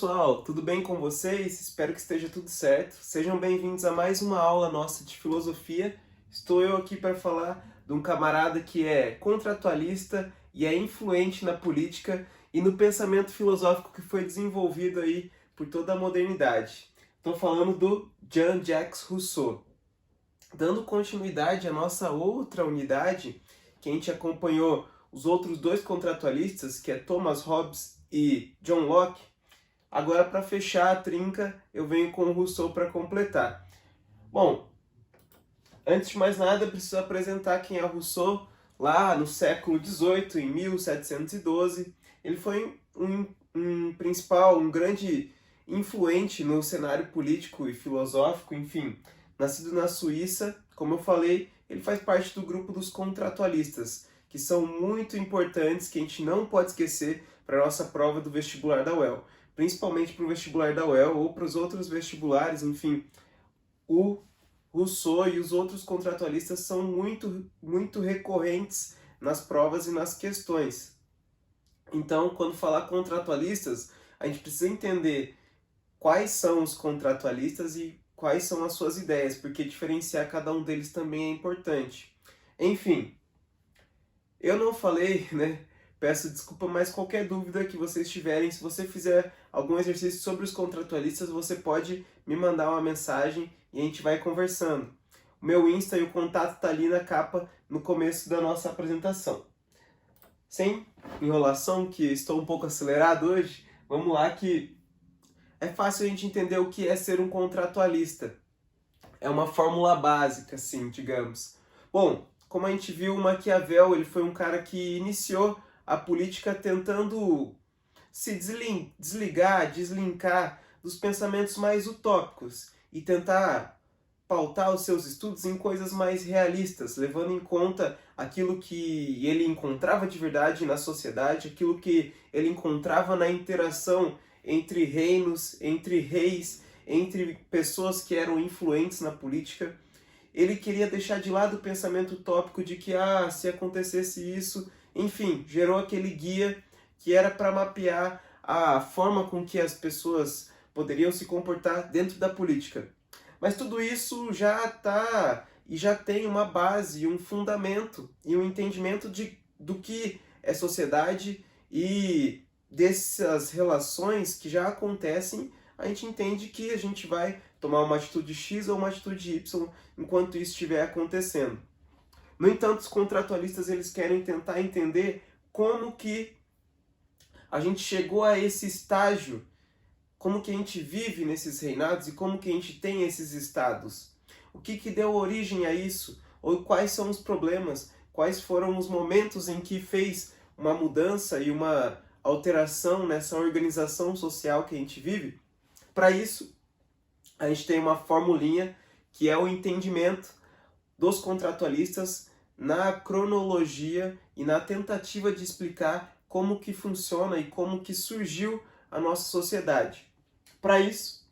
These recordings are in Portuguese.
Pessoal, tudo bem com vocês? Espero que esteja tudo certo. Sejam bem-vindos a mais uma aula nossa de filosofia. Estou eu aqui para falar de um camarada que é contratualista e é influente na política e no pensamento filosófico que foi desenvolvido aí por toda a modernidade. Estou falando do Jean-Jacques Rousseau. Dando continuidade à nossa outra unidade, que a gente acompanhou os outros dois contratualistas, que é Thomas Hobbes e John Locke. Agora, para fechar a trinca, eu venho com o Rousseau para completar. Bom, antes de mais nada, eu preciso apresentar quem é o Rousseau. Lá no século XVIII, em 1712, ele foi um grande influente no cenário político e filosófico, enfim. Nascido na Suíça, como eu falei, ele faz parte do grupo dos contratualistas, que são muito importantes, que a gente não pode esquecer para a nossa prova do vestibular da UEL. Principalmente para o vestibular da UEL ou para os outros vestibulares, enfim, o Rousseau e os outros contratualistas são muito recorrentes nas provas e nas questões. Então, quando falar contratualistas, a gente precisa entender quais são os contratualistas e quais são as suas ideias, porque diferenciar cada um deles também é importante. Enfim, eu não falei, né? Peço desculpa, mas qualquer dúvida que vocês tiverem, se você fizer algum exercício sobre os contratualistas, você pode me mandar uma mensagem e a gente vai conversando. O meu Insta e o contato tá ali na capa no começo da nossa apresentação. Sem enrolação, que estou um pouco acelerado hoje, vamos lá que é fácil a gente entender o que é ser um contratualista. É uma fórmula básica, assim, digamos. Bom, como a gente viu, Maquiavel, ele foi um cara que iniciou a política tentando se deslinkar dos pensamentos mais utópicos e tentar pautar os seus estudos em coisas mais realistas, levando em conta aquilo que ele encontrava de verdade na sociedade, aquilo que ele encontrava na interação entre reinos, entre reis, entre pessoas que eram influentes na política. Ele queria deixar de lado o pensamento utópico de que, se acontecesse isso, enfim, gerou aquele guia que era para mapear a forma com que as pessoas poderiam se comportar dentro da política. Mas tudo isso já está e já tem uma base, um fundamento e um entendimento do que é sociedade e dessas relações que já acontecem, a gente entende que a gente vai tomar uma atitude X ou uma atitude Y enquanto isso estiver acontecendo. No entanto, os contratualistas eles querem tentar entender como que a gente chegou a esse estágio, como que a gente vive nesses reinados e como que a gente tem esses estados. O que deu origem a isso? Ou quais são os problemas? Quais foram os momentos em que fez uma mudança e uma alteração nessa organização social que a gente vive? Para isso, a gente tem uma formulinha que é o entendimento dos contratualistas na cronologia e na tentativa de explicar como que funciona e como que surgiu a nossa sociedade. Para isso,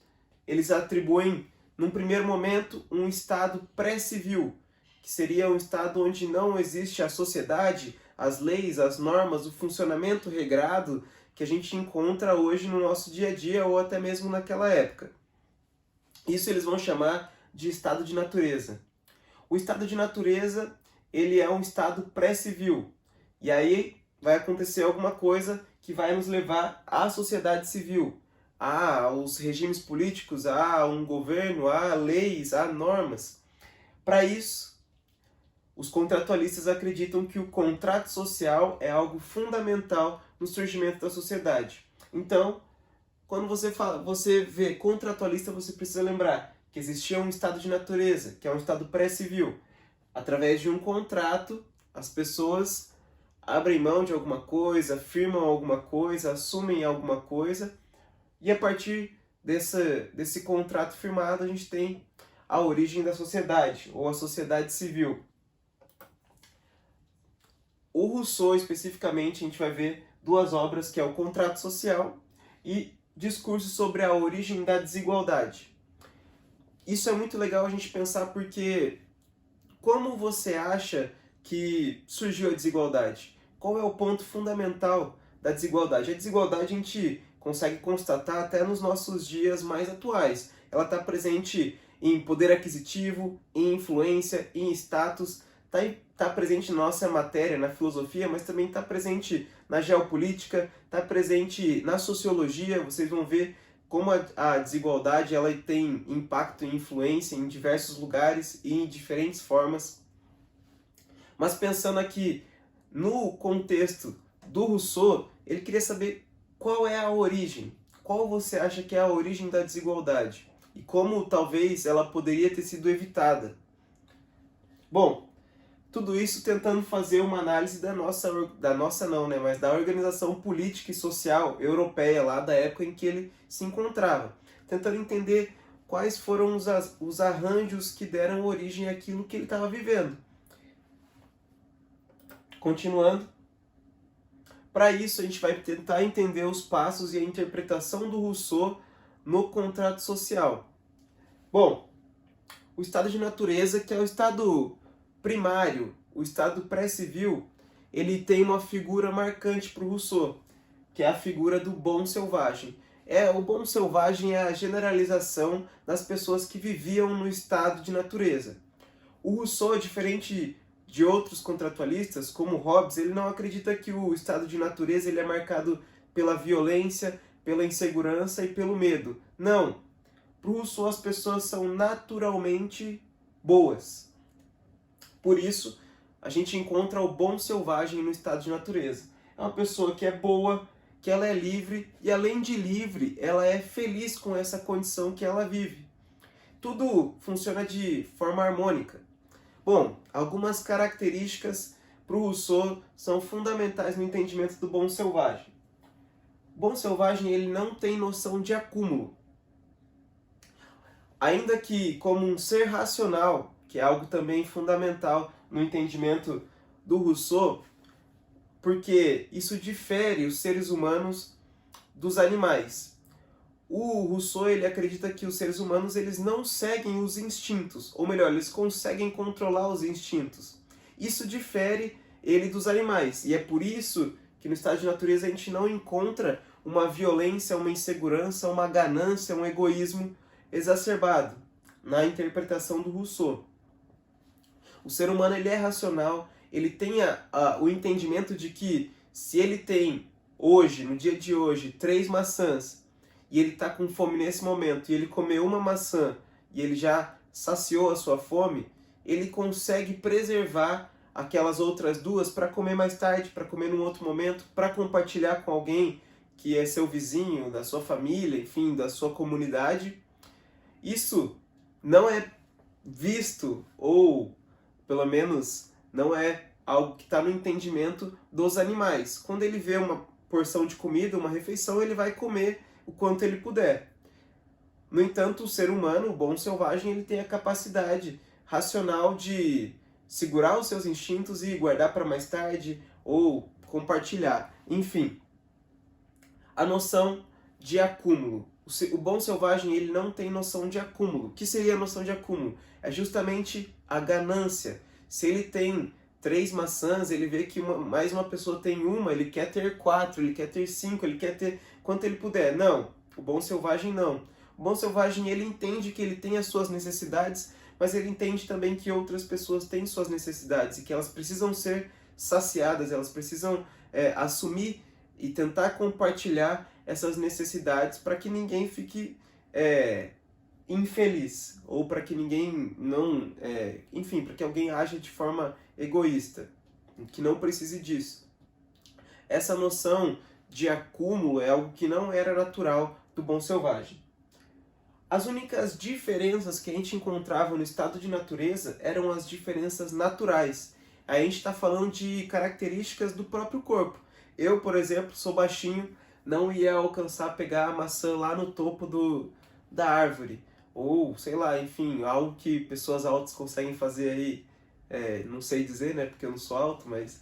eles atribuem, num primeiro momento, um estado pré-civil, que seria um estado onde não existe a sociedade, as leis, as normas, o funcionamento regrado que a gente encontra hoje no nosso dia a dia ou até mesmo naquela época. Isso eles vão chamar de estado de natureza. O estado de natureza, ele é um estado pré-civil. E aí vai acontecer alguma coisa que vai nos levar à sociedade civil, aos regimes políticos, a um governo, a leis, a normas. Para isso, os contratualistas acreditam que o contrato social é algo fundamental no surgimento da sociedade. Então, quando você vê contratualista, você precisa lembrar que existia um estado de natureza, que é um estado pré-civil. Através de um contrato, as pessoas abrem mão de alguma coisa, firmam alguma coisa, assumem alguma coisa, e a partir desse contrato firmado, a gente tem a origem da sociedade, ou a sociedade civil. O Rousseau, especificamente, a gente vai ver duas obras, que é o Contrato Social e Discurso sobre a Origem da Desigualdade. Isso é muito legal a gente pensar porque como você acha que surgiu a desigualdade? Qual é o ponto fundamental da desigualdade? A desigualdade a gente consegue constatar até nos nossos dias mais atuais. Ela está presente em poder aquisitivo, em influência, em status, está presente na nossa matéria, na filosofia, mas também está presente na geopolítica, está presente na sociologia. Vocês vão ver como a desigualdade ela tem impacto e influência em diversos lugares e em diferentes formas. Mas pensando aqui no contexto do Rousseau, ele queria saber qual é a origem, qual você acha que é a origem da desigualdade e como talvez ela poderia ter sido evitada. Bom, tudo isso tentando fazer uma análise mas da organização política e social europeia lá da época em que ele se encontrava, tentando entender quais foram os arranjos que deram origem àquilo que ele estava vivendo. Continuando, para isso a gente vai tentar entender os passos e a interpretação do Rousseau no contrato social. Bom, o estado de natureza, que é o estado primário, o estado pré-civil, ele tem uma figura marcante para o Rousseau, que é a figura do bom selvagem. O bom selvagem é a generalização das pessoas que viviam no estado de natureza. O Rousseau, diferente de outros contratualistas, como Hobbes, ele não acredita que o estado de natureza ele é marcado pela violência, pela insegurança e pelo medo. Não. Para o Rousseau, as pessoas são naturalmente boas. Por isso, a gente encontra o bom selvagem no estado de natureza. É uma pessoa que é boa, que ela é livre, e além de livre, ela é feliz com essa condição que ela vive. Tudo funciona de forma harmônica. Bom, algumas características para o Rousseau são fundamentais no entendimento do bom selvagem. O bom selvagem ele não tem noção de acúmulo. Ainda que como um ser racional, que é algo também fundamental no entendimento do Rousseau, porque isso difere os seres humanos dos animais. O Rousseau ele acredita que os seres humanos eles não seguem os instintos, ou melhor, eles conseguem controlar os instintos. Isso difere ele dos animais, e é por isso que no estado de natureza a gente não encontra uma violência, uma insegurança, uma ganância, um egoísmo exacerbado na interpretação do Rousseau. O ser humano ele é racional, ele tem o entendimento de que se ele tem hoje, no dia de hoje, 3 maçãs, e ele está com fome nesse momento, e ele comeu uma maçã, e ele já saciou a sua fome, ele consegue preservar aquelas outras 2 para comer mais tarde, para comer num outro momento, para compartilhar com alguém que é seu vizinho, da sua família, enfim, da sua comunidade. Isso não é visto, ou pelo menos não é algo que está no entendimento dos animais. Quando ele vê uma porção de comida, uma refeição, ele vai comer o quanto ele puder. No entanto, o ser humano, o bom selvagem, ele tem a capacidade racional de segurar os seus instintos e guardar para mais tarde ou compartilhar. Enfim, a noção de acúmulo. O bom selvagem ele não tem noção de acúmulo. O que seria a noção de acúmulo? É justamente a ganância. Se ele tem 3 maçãs, ele vê que mais uma pessoa tem uma, ele quer ter 4, ele quer ter 5, ele quer ter quanto ele puder. Não, o bom selvagem não. O bom selvagem ele entende que ele tem as suas necessidades, mas ele entende também que outras pessoas têm suas necessidades e que elas precisam ser saciadas, elas precisam assumir e tentar compartilhar essas necessidades para que ninguém fique infeliz, ou para que ninguém não... enfim, para que alguém aja de forma egoísta, que não precise disso. Essa noção de acúmulo é algo que não era natural do bom selvagem. As únicas diferenças que a gente encontrava no estado de natureza eram as diferenças naturais. Aí a gente está falando de características do próprio corpo. Eu, por exemplo, sou baixinho, não ia alcançar pegar a maçã lá no topo da árvore. Ou, sei lá, enfim, algo que pessoas altas conseguem fazer aí. Não sei dizer, né, porque eu não sou alto, mas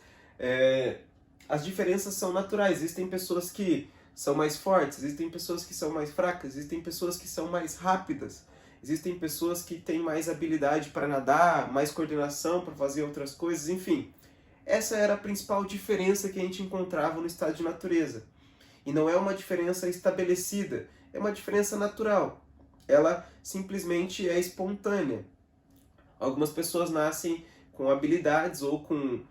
as diferenças são naturais. Existem pessoas que são mais fortes, existem pessoas que são mais fracas, existem pessoas que são mais rápidas, existem pessoas que têm mais habilidade para nadar, mais coordenação para fazer outras coisas, enfim. Essa era a principal diferença que a gente encontrava no estado de natureza. E não é uma diferença estabelecida, é uma diferença natural. Ela simplesmente é espontânea. Algumas pessoas nascem com habilidades ou com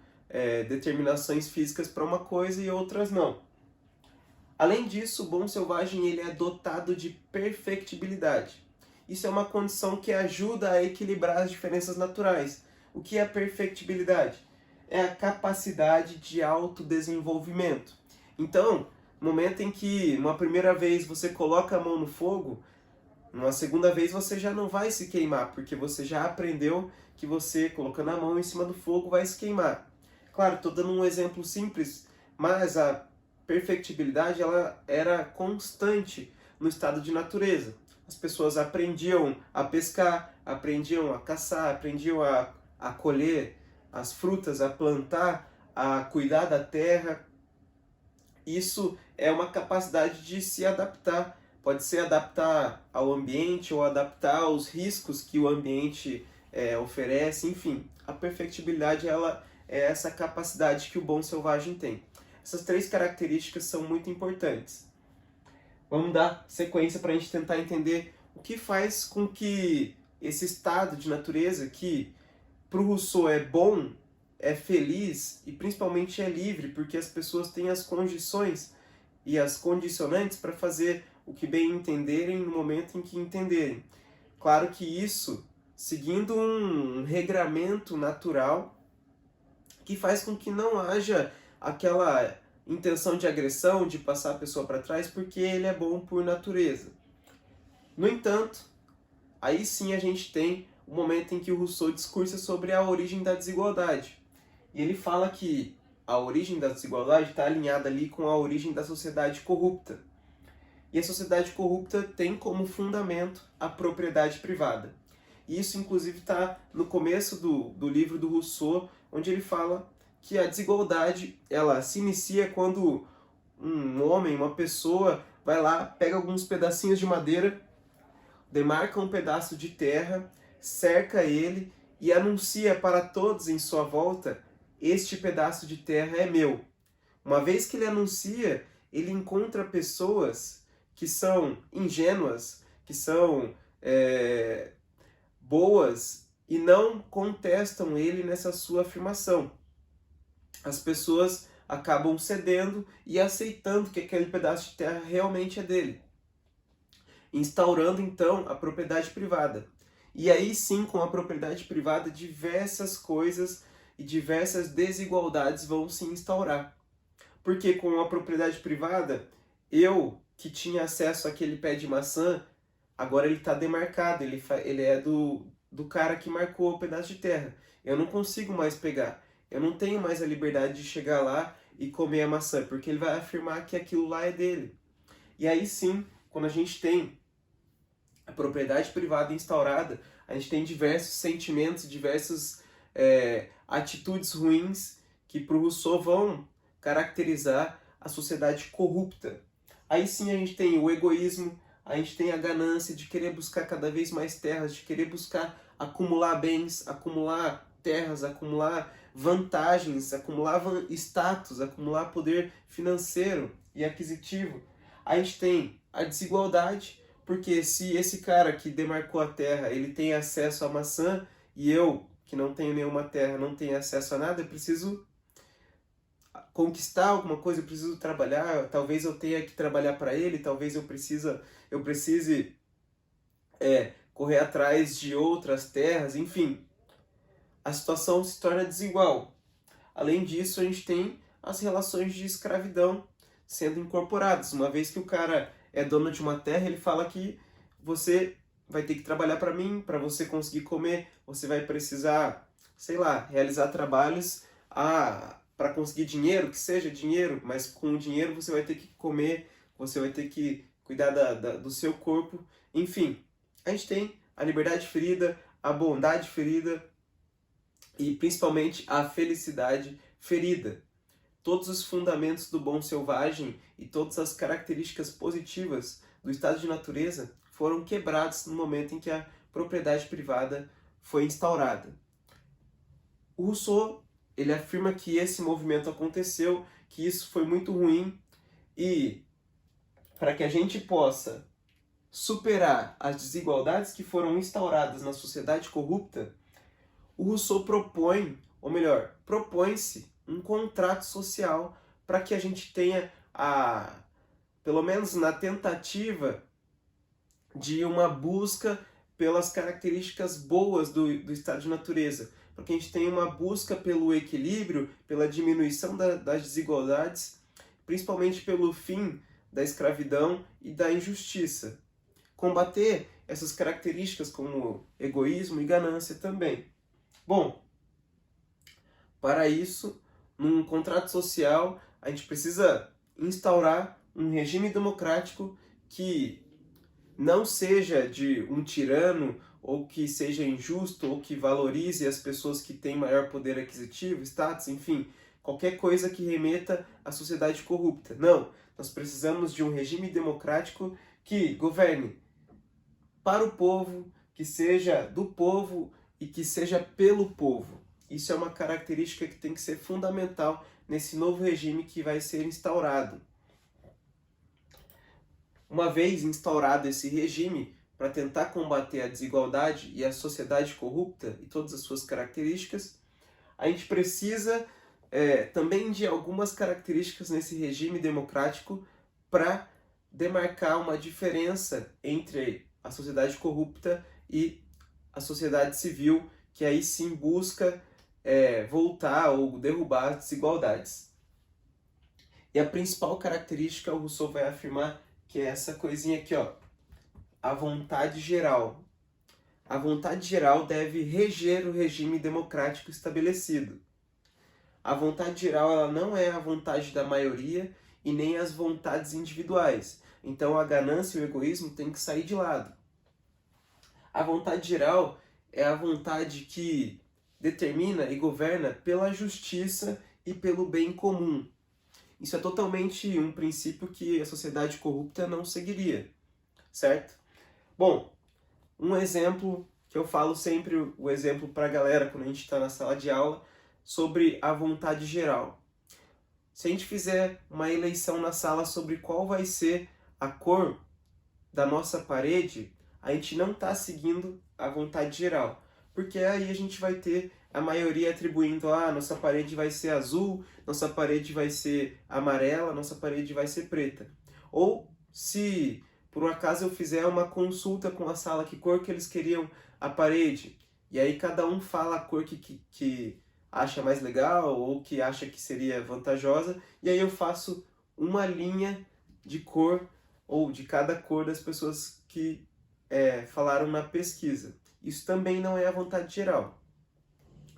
determinações físicas para uma coisa e outras não. Além disso, o bom selvagem ele é dotado de perfectibilidade. Isso é uma condição que ajuda a equilibrar as diferenças naturais. O que é a perfectibilidade? É a capacidade de autodesenvolvimento. Então, no momento em que uma primeira vez você coloca a mão no fogo, numa segunda vez você já não vai se queimar, porque você já aprendeu que você, colocando a mão em cima do fogo, vai se queimar. Claro, estou dando um exemplo simples, mas a perfectibilidade ela era constante no estado de natureza. As pessoas aprendiam a pescar, aprendiam a caçar, aprendiam a colher as frutas, a plantar, a cuidar da terra. Isso é uma capacidade de se adaptar. Pode ser adaptar ao ambiente ou adaptar aos riscos que o ambiente oferece. Enfim, a perfectibilidade ela é essa capacidade que o bom selvagem tem. Essas três características são muito importantes. Vamos dar sequência para a gente tentar entender o que faz com que esse estado de natureza, que para o Rousseau é bom, é feliz e principalmente é livre, porque as pessoas têm as condições e as condicionantes para fazer o que bem entenderem no momento em que entenderem. Claro que isso seguindo um regramento natural que faz com que não haja aquela intenção de agressão, de passar a pessoa para trás, porque ele é bom por natureza. No entanto, aí sim a gente tem o momento em que o Rousseau discursa sobre a origem da desigualdade. E ele fala que a origem da desigualdade está alinhada ali com a origem da sociedade corrupta. E a sociedade corrupta tem como fundamento a propriedade privada. E isso, inclusive, está no começo do livro do Rousseau, onde ele fala que a desigualdade ela se inicia quando um homem, uma pessoa, vai lá, pega alguns pedacinhos de madeira, demarca um pedaço de terra, cerca ele e anuncia para todos em sua volta: este pedaço de terra é meu. Uma vez que ele anuncia, ele encontra pessoas que são ingênuas, que são boas e não contestam ele nessa sua afirmação. As pessoas acabam cedendo e aceitando que aquele pedaço de terra realmente é dele, instaurando então a propriedade privada. E aí sim, com a propriedade privada, diversas coisas e diversas desigualdades vão se instaurar. Porque com a propriedade privada, eu que tinha acesso àquele pé de maçã, agora ele está demarcado, ele é do cara que marcou o pedaço de terra. Eu não consigo mais pegar. Eu não tenho mais a liberdade de chegar lá e comer a maçã, porque ele vai afirmar que aquilo lá é dele. E aí sim, quando a gente tem a propriedade privada instaurada, a gente tem diversos sentimentos, diversas atitudes ruins que para o Rousseau vão caracterizar a sociedade corrupta. Aí sim a gente tem o egoísmo, a gente tem a ganância de querer buscar cada vez mais terras, de querer buscar acumular bens, acumular terras, acumular vantagens, acumular status, acumular poder financeiro e aquisitivo. A gente tem a desigualdade, porque se esse cara que demarcou a terra, ele tem acesso à maçã e eu, que não tenho nenhuma terra, não tenho acesso a nada, eu preciso conquistar alguma coisa, eu preciso trabalhar, talvez eu tenha que trabalhar para ele, talvez eu precise correr atrás de outras terras, enfim. A situação se torna desigual. Além disso, a gente tem as relações de escravidão sendo incorporadas. Uma vez que o cara é dono de uma terra, ele fala que você vai ter que trabalhar para mim, para você conseguir comer, você vai precisar, sei lá, realizar trabalhos para conseguir dinheiro, que seja dinheiro, mas com o dinheiro você vai ter que comer, você vai ter que cuidar do seu corpo. Enfim, a gente tem a liberdade ferida, a bondade ferida e principalmente a felicidade ferida. Todos os fundamentos do bom selvagem e todas as características positivas do estado de natureza foram quebrados no momento em que a propriedade privada foi instaurada. O Rousseau ele afirma que esse movimento aconteceu, que isso foi muito ruim e para que a gente possa superar as desigualdades que foram instauradas na sociedade corrupta, o Rousseau propõe, ou melhor, propõe-se um contrato social para que a gente tenha pelo menos na tentativa de uma busca pelas características boas do estado de natureza, para que a gente tenha uma busca pelo equilíbrio, pela diminuição das desigualdades, principalmente pelo fim da escravidão e da injustiça. Combater essas características como egoísmo e ganância também. Bom, para isso, num contrato social, a gente precisa instaurar um regime democrático que não seja de um tirano, ou que seja injusto, ou que valorize as pessoas que têm maior poder aquisitivo, status, enfim, qualquer coisa que remeta à sociedade corrupta. Não, nós precisamos de um regime democrático que governe para o povo, que seja do povo e que seja pelo povo. Isso é uma característica que tem que ser fundamental nesse novo regime que vai ser instaurado. Uma vez instaurado esse regime, para tentar combater a desigualdade e a sociedade corrupta e todas as suas características, a gente precisa também de algumas características nesse regime democrático para demarcar uma diferença entre a sociedade corrupta e a sociedade civil, que aí sim busca voltar ou derrubar as desigualdades. E a principal característica, o Rousseau vai afirmar que é essa coisinha aqui, ó, a vontade geral. A vontade geral deve reger o regime democrático estabelecido. A vontade geral ela não é a vontade da maioria e nem as vontades individuais. Então a ganância e o egoísmo têm que sair de lado. A vontade geral é a vontade que determina e governa pela justiça e pelo bem comum. Isso é totalmente um princípio que a sociedade corrupta não seguiria, certo? Bom, um exemplo que eu falo sempre, o exemplo para a galera quando a gente está na sala de aula, sobre a vontade geral. Se a gente fizer uma eleição na sala sobre qual vai ser a cor da nossa parede, a gente não está seguindo a vontade geral, porque aí a gente vai ter a maioria atribuindo, nossa parede vai ser azul, nossa parede vai ser amarela, nossa parede vai ser preta. Ou se por um acaso eu fizer uma consulta com a sala que cor que eles queriam a parede, e aí cada um fala a cor que acha mais legal ou que acha que seria vantajosa, e aí eu faço uma linha de cor ou de cada cor das pessoas que falaram na pesquisa. Isso também não é a vontade geral.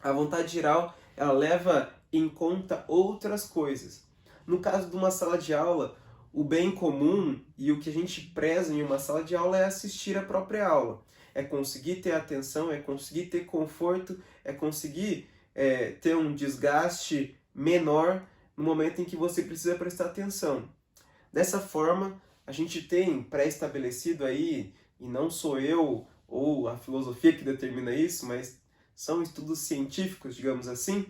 A vontade geral, ela leva em conta outras coisas. No caso de uma sala de aula, o bem comum e o que a gente preza em uma sala de aula é assistir a própria aula. É conseguir ter atenção, é conseguir ter conforto, é conseguir ter um desgaste menor no momento em que você precisa prestar atenção. Dessa forma, a gente tem pré-estabelecido aí, e não sou eu ou a filosofia que determina isso, mas são estudos científicos, digamos assim,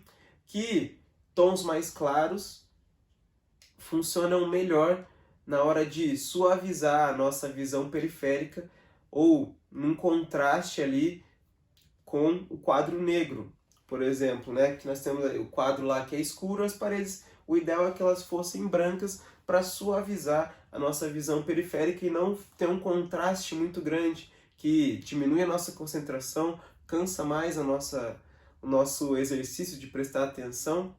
que tons mais claros funcionam melhor na hora de suavizar a nossa visão periférica ou num contraste ali com o quadro negro, por exemplo, né? Que nós temos o quadro lá que é escuro, as paredes, o ideal é que elas fossem brancas para suavizar a nossa visão periférica e não ter um contraste muito grande que diminui a nossa concentração, cansa mais o nosso exercício de prestar atenção.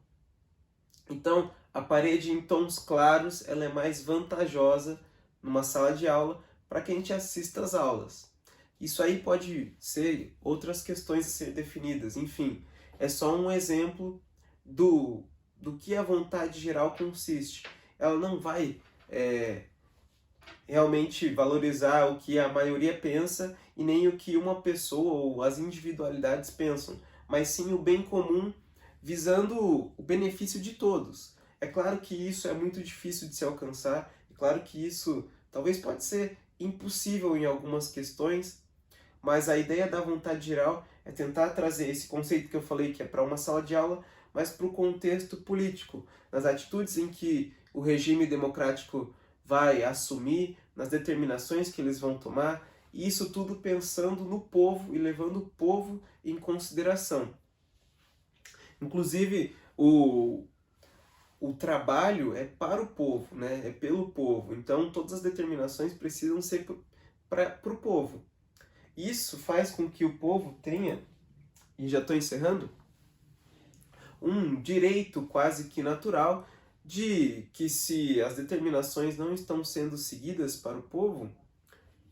Então, a parede em tons claros ela é mais vantajosa numa sala de aula para que a gente assista às aulas. Isso aí pode ser outras questões a ser definidas, enfim, é só um exemplo do que a vontade geral consiste. Ela não vai realmente valorizar o que a maioria pensa e nem o que uma pessoa ou as individualidades pensam, mas sim o bem comum visando o benefício de todos. É claro que isso é muito difícil de se alcançar, é claro que isso talvez pode ser impossível em algumas questões, mas a ideia da vontade geral é tentar trazer esse conceito que eu falei que é para uma sala de aula, mas para o contexto político, nas atitudes em que o regime democrático vai assumir, nas determinações que eles vão tomar, e isso tudo pensando no povo e levando o povo em consideração. Inclusive, o trabalho é para o povo, né? É pelo povo. Então, todas as determinações precisam ser para o povo. Isso faz com que o povo tenha, e já estou encerrando, um direito quase que natural de que, se as determinações não estão sendo seguidas para o povo,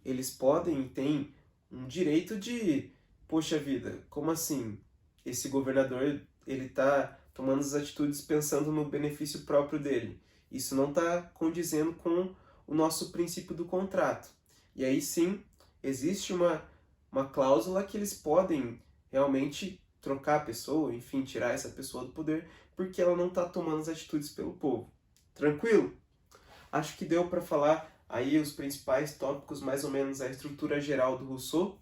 eles podem e têm um direito de, poxa vida, como assim? Esse governador, ele está tomando as atitudes pensando no benefício próprio dele. Isso não está condizendo com o nosso princípio do contrato. E aí sim, existe uma cláusula que eles podem realmente trocar a pessoa, enfim, tirar essa pessoa do poder, porque ela não está tomando as atitudes pelo povo. Tranquilo? Acho que deu para falar aí os principais tópicos, mais ou menos a estrutura geral do Rousseau.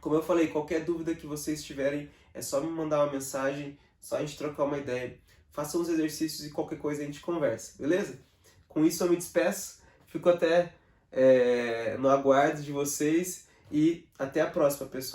Como eu falei, qualquer dúvida que vocês tiverem, é só me mandar uma mensagem, só a gente trocar uma ideia. Façam os exercícios e qualquer coisa a gente conversa, beleza? Com isso eu me despeço, fico até no aguardo de vocês e até a próxima, pessoal.